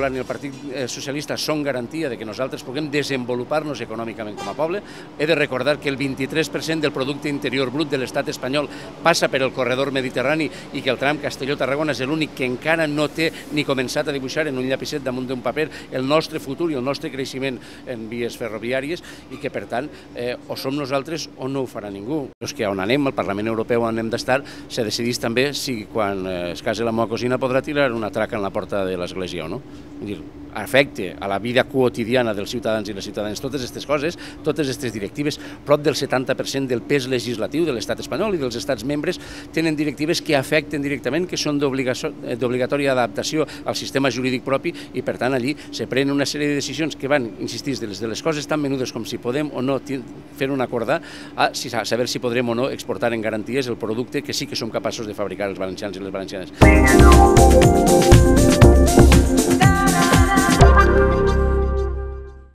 Popular ni el Partit Socialista són garantia de que nosaltres puguem desenvolupar-nos econòmicament com a poble. He de recordar que el 23% del producte interior brut de l'estat espanyol passa per el corredor mediterrani i que el tram Castelló-Tarragona és l'únic que encara no té ni començat a dibuixar en un llapicet damunt d'un paper el nostre futur i el nostre creixement en vies ferroviàries i que, per tant, o som nosaltres o no ho farà ningú. És que on anem, al Parlament Europeu on hem d'estar, se decidís també si quan es case la meva cosina podrà tirar una traca en la porta de l'església o no. Vull dir, afecta a la vida quotidiana dels ciutadans i les ciutadanes totes aquestes coses, totes aquestes directives. Prop del 70% del pes legislatiu de l'estat espanyol i dels estats membres tenen directives que afecten directament, que són d'obligatòria adaptació al sistema jurídic propi i, per tant, allí se prenen una sèrie de decisions que van, insistir, de les coses tan menudes com si podem o no fer un acordar a saber si podrem o no exportar en garanties el producte que sí que som capaços de fabricar els valencians i les valencianes.